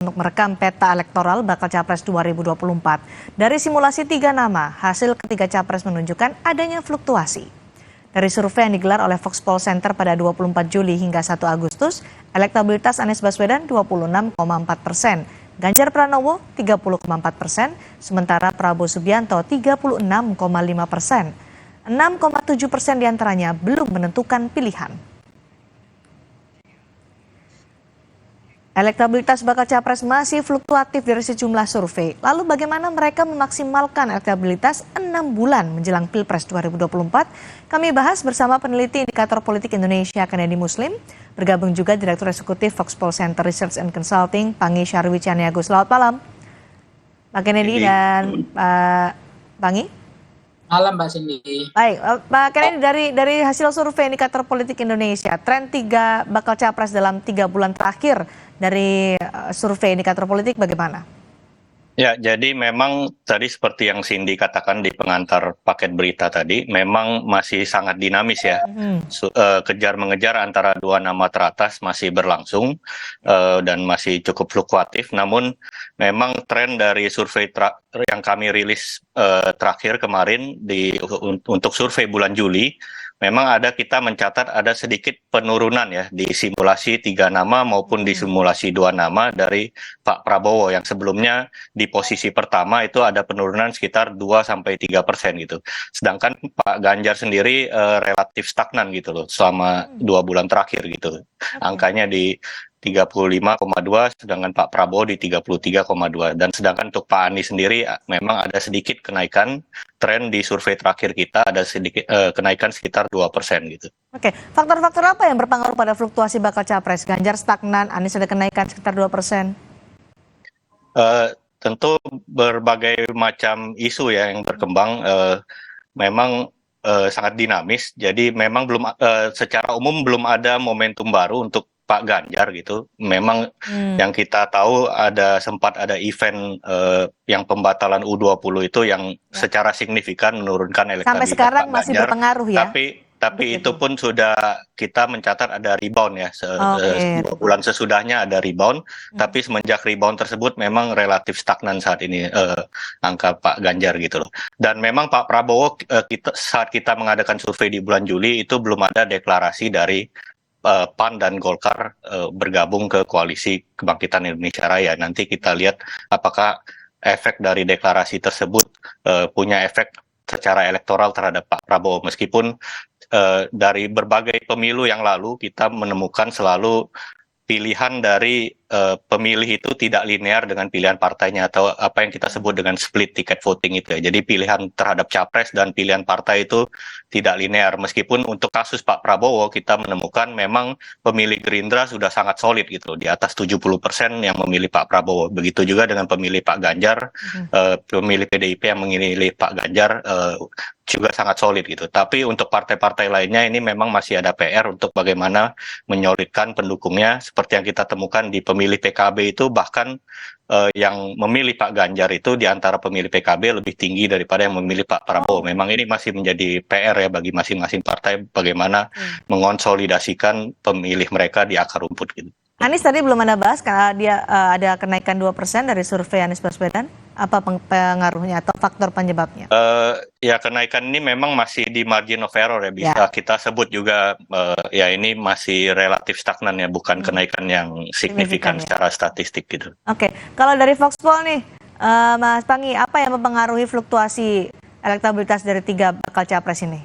untuk merekam peta elektoral bakal Capres 2024. Dari simulasi 3 nama, hasil ketiga Capres menunjukkan adanya fluktuasi. Dari survei yang digelar oleh Foxpol Center pada 24 Juli hingga 1 Agustus, elektabilitas Anies Baswedan 26,4%, Ganjar Pranowo 30,4%, sementara Prabowo Subianto 36,5%. 6,7% diantaranya belum menentukan pilihan. Elektabilitas bakal Capres masih fluktuatif dari sejumlah survei. Lalu bagaimana mereka memaksimalkan elektabilitas 6 bulan menjelang Pilpres 2024? Kami bahas bersama peneliti Indikator Politik Indonesia Kennedy Muslim. Bergabung juga Direktur Eksekutif Foxpol Center Research and Consulting, Panggi Syarwi Caniago. Selamat malam, Pak Kennedy dan Pak Panggi. Malam, Mbak Cindy. Baik, Pak Kennedy, dari hasil survei Indikator Politik Indonesia, tren 3 bakal Capres dalam 3 bulan terakhir dari survei Indikator Politik bagaimana? Ya, jadi memang tadi seperti yang Cindy katakan di pengantar paket berita tadi, memang masih sangat dinamis ya. Kejar-mengejar antara 2 nama teratas masih berlangsung dan masih cukup fluktuatif. Namun memang tren dari survei yang kami rilis terakhir kemarin untuk survei bulan Juli, memang kita mencatat ada sedikit penurunan ya di simulasi 3 nama maupun di simulasi 2 nama dari Pak Prabowo yang sebelumnya di posisi pertama itu ada penurunan sekitar 2-3% gitu. Sedangkan Pak Ganjar sendiri relatif stagnan gitu loh selama 2 bulan terakhir gitu. Angkanya di 35,2, sedangkan Pak Prabowo di 33,2. Dan sedangkan untuk Pak Anies sendiri memang ada sedikit kenaikan tren di survei terakhir kita, ada sedikit kenaikan sekitar 2% gitu. Oke, faktor-faktor apa yang berpengaruh pada fluktuasi bakal Capres? Ganjar stagnan, Anies ada kenaikan sekitar 2%. Tentu berbagai macam isu ya yang berkembang, memang sangat dinamis. Jadi memang belum secara umum belum ada momentum baru untuk Pak Ganjar gitu. Memang yang kita tahu sempat ada event yang pembatalan U20 itu yang secara signifikan menurunkan elektabilitas sampai sekarang Pak masih Ganjar, berpengaruh ya. Tapi itu pun sudah kita mencatat ada rebound ya, 2 bulan sesudahnya ada rebound, tapi semenjak rebound tersebut memang relatif stagnan saat ini angka Pak Ganjar gitu loh. Dan memang Pak Prabowo saat kita mengadakan survei di bulan Juli itu belum ada deklarasi dari PAN dan Golkar bergabung ke koalisi Kebangkitan Indonesia Raya. Nanti kita lihat apakah efek dari deklarasi tersebut punya efek secara elektoral terhadap Pak Prabowo. Meskipun dari berbagai pemilu yang lalu kita menemukan selalu pilihan dari pemilih itu tidak linear dengan pilihan partainya atau apa yang kita sebut dengan split ticket voting itu ya. Jadi pilihan terhadap capres dan pilihan partai itu tidak linear. Meskipun untuk kasus Pak Prabowo kita menemukan memang pemilih Gerindra sudah sangat solid gitu, di atas 70% yang memilih Pak Prabowo. Begitu juga dengan pemilih Pak Ganjar, pemilih PDIP yang memilih Pak Ganjar juga sangat solid gitu. Tapi untuk partai-partai lainnya ini memang masih ada PR untuk bagaimana menyolidkan pendukungnya, seperti yang kita temukan di pemilih PKB itu bahkan yang memilih Pak Ganjar itu di antara pemilih PKB lebih tinggi daripada yang memilih Pak Prabowo. Memang ini masih menjadi PR ya bagi masing-masing partai bagaimana mengonsolidasikan pemilih mereka di akar rumput gitu. Anies tadi belum Anda bahas karena dia ada kenaikan 2% dari survei Anies Baswedan. Apa pengaruhnya atau faktor penyebabnya? Ya kenaikan ini memang masih di margin of error ya, bisa kita sebut juga ya ini masih relatif stagnan ya, bukan kenaikan yang signifikan secara statistik gitu. Oke, kalau dari Foxpol nih, Mas Panggi, apa yang mempengaruhi fluktuasi elektabilitas dari 3 bakal capres ini?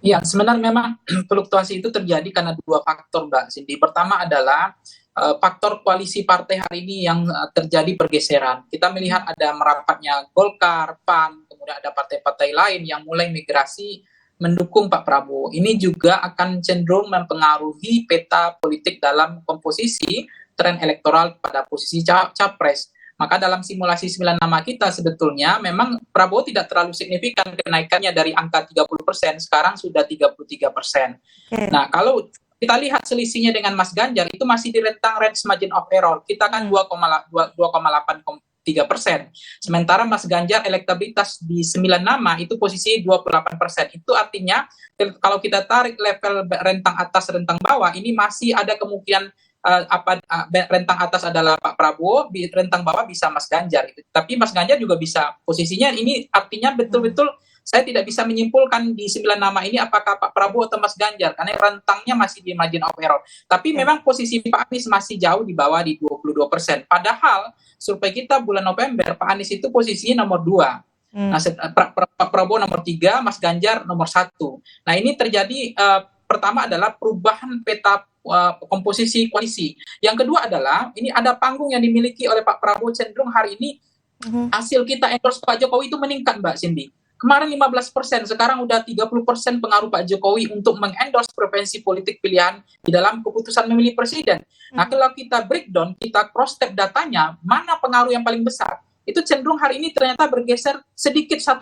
Ya, sebenarnya memang fluktuasi itu terjadi karena 2 faktor, Mbak Cindy. Pertama adalah faktor koalisi partai hari ini yang terjadi pergeseran. Kita melihat ada merapatnya Golkar, PAN, kemudian ada partai-partai lain yang mulai migrasi mendukung Pak Prabowo. Ini juga akan cenderung mempengaruhi peta politik dalam komposisi tren elektoral pada posisi capres. Maka dalam simulasi 9 nama kita sebetulnya memang Prabowo tidak terlalu signifikan kenaikannya dari angka 30%, sekarang sudah 33%. Nah, kalau kita lihat selisihnya dengan Mas Ganjar itu masih di rentang range margin of error. Kita kan 2,83%. Sementara Mas Ganjar elektabilitas di 9 nama itu posisi 28%. Itu artinya kalau kita tarik level rentang atas, rentang bawah, ini masih ada kemungkinan rentang atas adalah Pak Prabowo, rentang bawah bisa Mas Ganjar gitu. Tapi Mas Ganjar juga bisa posisinya ini, artinya betul-betul saya tidak bisa menyimpulkan di 9 nama ini apakah Pak Prabowo atau Mas Ganjar karena rentangnya masih di margin of error. Tapi memang posisi Pak Anies masih jauh di bawah di 22%. Padahal survei kita bulan November Pak Anies itu posisinya nomor 2. Nah, Pak Prabowo nomor 3, Mas Ganjar nomor 1. Nah, ini terjadi pertama adalah perubahan peta komposisi koalisi. Yang kedua adalah ini ada panggung yang dimiliki oleh Pak Prabowo, cenderung hari ini hasil kita endorse Pak Jokowi itu meningkat, Mbak Cindy. Kemarin 15%, sekarang udah 30% pengaruh Pak Jokowi untuk mengendorse preferensi politik pilihan di dalam keputusan memilih presiden. Nah, kalau kita breakdown, kita cross-step datanya, mana pengaruh yang paling besar? Itu cenderung hari ini ternyata bergeser sedikit 1%,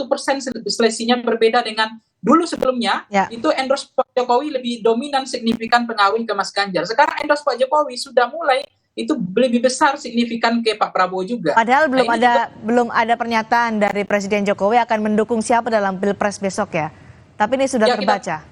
selisihnya berbeda dengan dulu sebelumnya. Itu endorse Pak Jokowi lebih dominan signifikan pengaruh ke Mas Ganjar. Sekarang endorse Pak Jokowi sudah mulai itu lebih besar signifikan ke Pak Prabowo juga. Padahal belum ada pernyataan dari Presiden Jokowi akan mendukung siapa dalam Pilpres besok ya. Tapi ini sudah terbaca.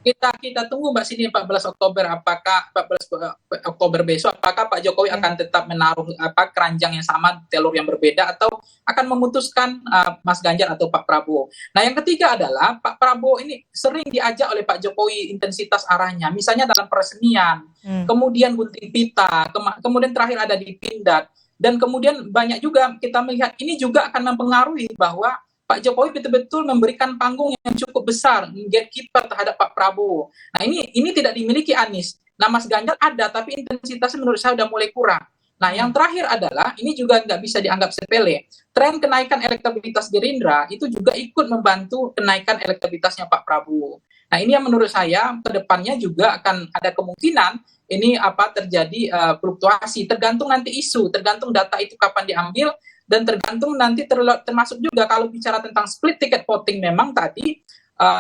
Kita tunggu Mbak Cindy 14 Oktober apakah 14 Oktober besok apakah Pak Jokowi akan tetap menaruh keranjang yang sama, telur yang berbeda, atau akan memutuskan Mas Ganjar atau Pak Prabowo. Nah, yang ketiga adalah Pak Prabowo ini sering diajak oleh Pak Jokowi intensitas arahnya, misalnya dalam peresmian, kemudian gunting pita, kemudian terakhir ada di Pindad, dan kemudian banyak juga kita melihat ini juga akan mempengaruhi bahwa Pak Jokowi betul-betul memberikan panggung yang cukup besar, gatekeeper terhadap Pak Prabowo. Nah, ini tidak dimiliki Anies. Nah, Mas Ganjar ada, tapi intensitasnya menurut saya sudah mulai kurang. Nah, yang terakhir adalah, ini juga nggak bisa dianggap sepele, tren kenaikan elektabilitas Gerindra itu juga ikut membantu kenaikan elektabilitasnya Pak Prabowo. Nah, ini yang menurut saya ke depannya juga akan ada kemungkinan ini terjadi fluktuasi, tergantung nanti isu, tergantung data itu kapan diambil, dan tergantung nanti termasuk juga kalau bicara tentang split ticket voting memang tadi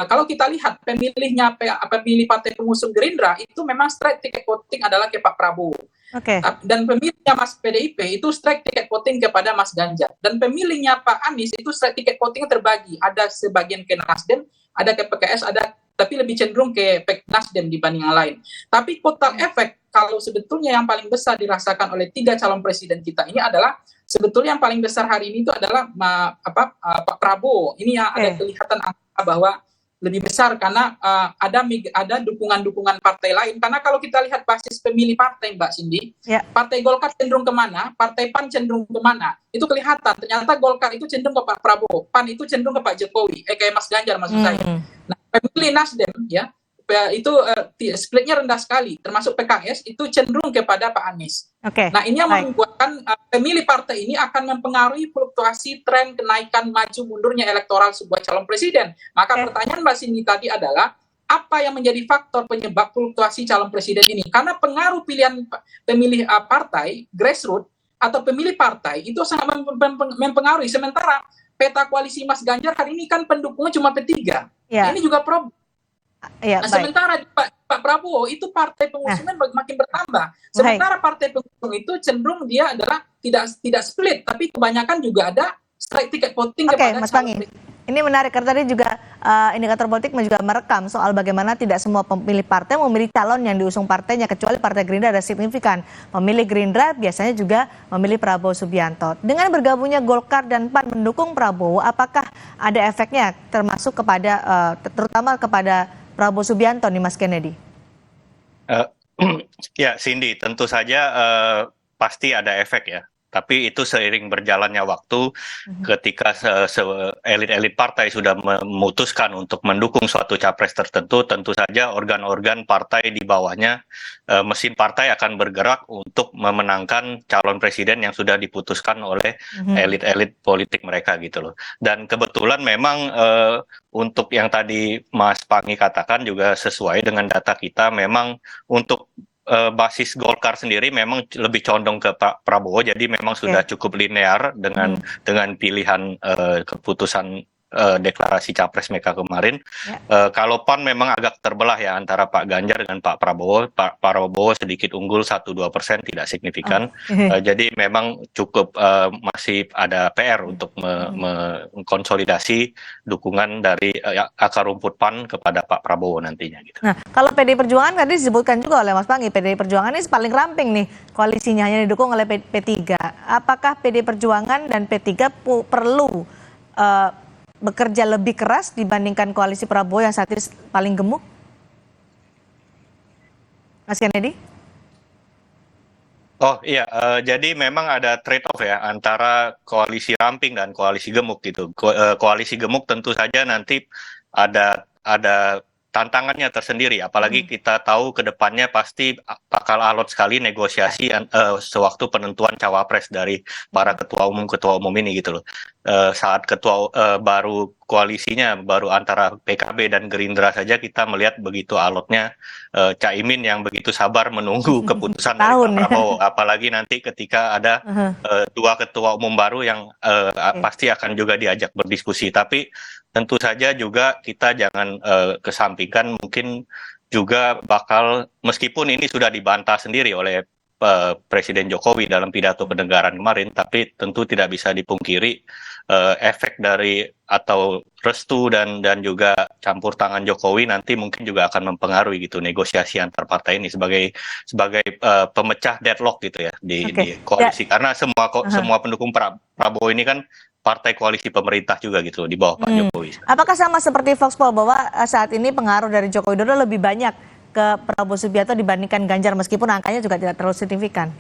kalau kita lihat pemilih partai pengusung Gerindra itu memang straight ticket voting adalah ke Pak Prabowo. Dan pemilihnya Mas PDIP itu straight ticket voting kepada Mas Ganjar. Dan pemilihnya Pak Anies itu straight ticket voting terbagi. Ada sebagian ke Nasdem, ada ke PKS, tapi lebih cenderung ke Nasdem dibanding yang lain. Tapi total efek kalau sebetulnya yang paling besar dirasakan oleh 3 calon presiden kita ini adalah sebetulnya yang paling besar hari ini itu adalah Pak Prabowo. Ini yang ada kelihatan angka bahwa lebih besar karena ada dukungan-dukungan partai lain. Karena kalau kita lihat basis pemilih partai, Mbak Cindy, Partai Golkar cenderung kemana, Partai PAN cenderung kemana, itu kelihatan. Ternyata Golkar itu cenderung ke Pak Prabowo, PAN itu cenderung ke Pak Jokowi, kayak Mas Ganjar maksud saya. Nah, pemilih Nasdem itu splitnya rendah sekali, termasuk PKS itu cenderung kepada Pak Anies. Nah, ini yang membuatkan pemilih partai ini akan mempengaruhi fluktuasi tren kenaikan maju mundurnya elektoral sebuah calon presiden. Maka pertanyaan Mbak Cindy tadi adalah apa yang menjadi faktor penyebab fluktuasi calon presiden ini? Karena pengaruh pilihan pemilih partai grassroots atau pemilih partai itu sangat mempengaruhi. Sementara peta koalisi Mas Ganjar hari ini kan pendukungnya cuma P3. Ini juga problem. Sementara Pak Prabowo itu partai pengusungnya makin bertambah. Sementara partai pengusung itu cenderung dia adalah tidak split, tapi kebanyakan juga ada straight ticket voting kepada Mas Pangi. Ini menarik karena tadi juga indikator politik juga merekam soal bagaimana tidak semua pemilih partai memilih calon yang diusung partainya, kecuali Partai Gerindra ada signifikan. Pemilih Gerindra biasanya juga memilih Prabowo Subianto. Dengan bergabungnya Golkar dan PAN mendukung Prabowo, apakah ada efeknya termasuk kepada terutama kepada Prabowo Subianto nih Mas Kennedy? Ya Cindy, tentu saja pasti ada efek ya. Tapi itu seiring berjalannya waktu, ketika elit-elit partai sudah memutuskan untuk mendukung suatu capres tertentu, tentu saja organ-organ partai di bawahnya, mesin partai akan bergerak untuk memenangkan calon presiden yang sudah diputuskan oleh elit-elit politik mereka gitu loh. Dan kebetulan memang untuk yang tadi Mas Pangi katakan juga sesuai dengan data kita, memang untuk basis Golkar sendiri memang lebih condong ke Pak Prabowo, jadi memang sudah cukup linear dengan pilihan keputusan deklarasi capres mereka kemarin. Kalau PAN memang agak terbelah ya antara Pak Ganjar dan Pak Prabowo. Pak Prabowo sedikit unggul 1-2%, tidak signifikan. Jadi memang cukup masih ada PR untuk mengkonsolidasi dukungan dari akar rumput PAN kepada Pak Prabowo nantinya. Gitu. Nah, kalau PDI Perjuangan tadi disebutkan juga oleh Mas Panggi, PDI Perjuangan ini paling ramping nih koalisinya, hanya didukung oleh P3. Apakah PDI Perjuangan dan P3 perlu bekerja lebih keras dibandingkan koalisi Prabowo yang saat ini paling gemuk? Mas Kennedy? Oh iya, jadi memang ada trade-off ya antara koalisi ramping dan koalisi gemuk gitu. Koalisi gemuk tentu saja nanti ada tantangannya tersendiri, apalagi kita tahu ke depannya pasti bakal alot sekali negosiasi sewaktu penentuan cawapres dari para ketua umum ini gitu loh. Saat baru koalisinya baru antara PKB dan Gerindra saja kita melihat begitu alotnya Caimin yang begitu sabar menunggu keputusan dari Pak Prabowo, apalagi nanti ketika ada dua ketua umum baru yang pasti akan juga diajak berdiskusi. Tapi tentu saja juga kita jangan kesampingkan, mungkin juga bakal, meskipun ini sudah dibantah sendiri oleh Presiden Jokowi dalam pidato kenegaraan kemarin, tapi tentu tidak bisa dipungkiri efek dari atau restu dan juga campur tangan Jokowi nanti mungkin juga akan mempengaruhi gitu negosiasi antar partai ini sebagai pemecah deadlock gitu ya di koalisi, karena semua pendukung Prabowo ini kan partai koalisi pemerintah juga gitu di bawah Pak Jokowi. Apakah sama seperti Voxpol bahwa saat ini pengaruh dari Joko Widodo lebih banyak ke Prabowo Subianto dibandingkan Ganjar, meskipun angkanya juga tidak terlalu signifikan?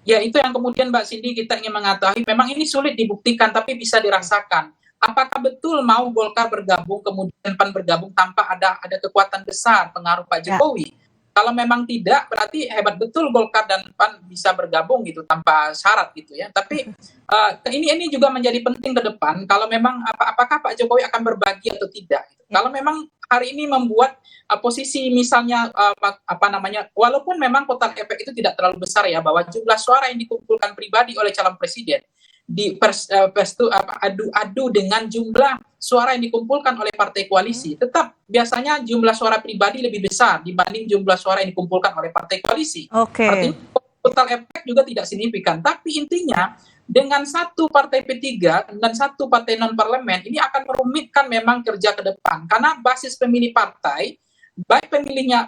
Ya, itu yang kemudian Mbak Cindy kita ingin mengetahui. Memang ini sulit dibuktikan tapi bisa dirasakan. Apakah betul mau Golkar bergabung kemudian PAN bergabung tanpa ada kekuatan besar pengaruh Pak Jokowi? Kalau memang tidak, berarti hebat betul Golkar dan PAN bisa bergabung gitu tanpa syarat gitu ya. Tapi ini juga menjadi penting ke depan. Kalau memang apakah Pak Jokowi akan berbagi atau tidak? Gitu. Kalau memang hari ini membuat posisi misalnya walaupun memang total efek itu tidak terlalu besar ya, bahwa jumlah suara yang dikumpulkan pribadi oleh calon presiden adu dengan jumlah suara yang dikumpulkan oleh partai koalisi, tetap biasanya jumlah suara pribadi lebih besar dibanding jumlah suara yang dikumpulkan oleh partai koalisi. Artinya total efek juga tidak signifikan. Tapi intinya dengan satu partai P3 dan satu partai non parlemen ini akan merumitkan memang kerja ke depan, karena basis pemilih partai, baik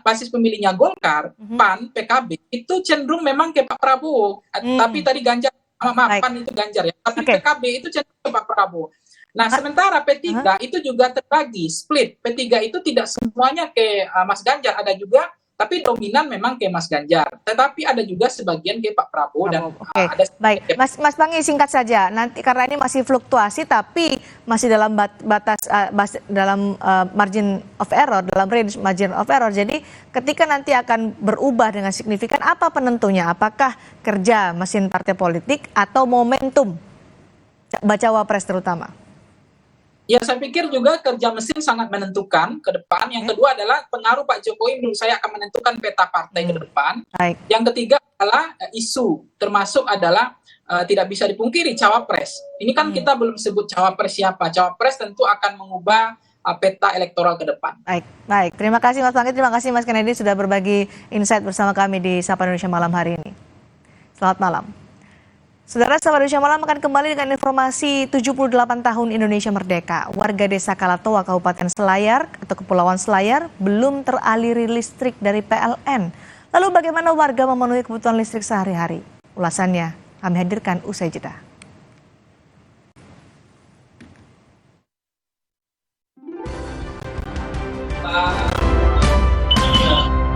basis pemilihnya Golkar, PAN, PKB itu cenderung memang ke Pak Prabowo. Tapi tadi Ganjar PAN itu Ganjar ya, tapi PKB itu cenderung ke Pak Prabowo. Nah, sementara P3 itu juga terbagi, split. P3 itu tidak semuanya ke Mas Ganjar, ada juga, tapi dominan memang ke Mas Ganjar. Tetapi ada juga sebagian ke Pak Prabowo dan ada. Baik, Mas Panggi, singkat saja. Nanti karena ini masih fluktuasi, tapi masih dalam batas dalam margin of error, dalam range margin of error. Jadi ketika nanti akan berubah dengan signifikan, apa penentunya? Apakah kerja mesin partai politik atau momentum bacawa pres terutama? Ya, saya pikir juga kerja mesin sangat menentukan ke depan. Yang kedua adalah pengaruh Pak Jokowi menurut saya akan menentukan peta partai ke depan. Yang ketiga adalah isu, termasuk adalah tidak bisa dipungkiri cawapres. Ini kan kita belum sebut cawapres siapa. Cawapres tentu akan mengubah peta elektoral ke depan. Baik. Terima kasih Mas Panggi, terima kasih Mas Kennedy sudah berbagi insight bersama kami di Sapa Indonesia Malam hari ini. Selamat malam. Saudara, Sapa Indonesia Malam akan kembali dengan informasi 78 tahun Indonesia Merdeka. Warga desa Kalatoa, Kabupaten Selayar atau Kepulauan Selayar belum teraliri listrik dari PLN. Lalu bagaimana warga memenuhi kebutuhan listrik sehari-hari? Ulasannya kami hadirkan usai jeda.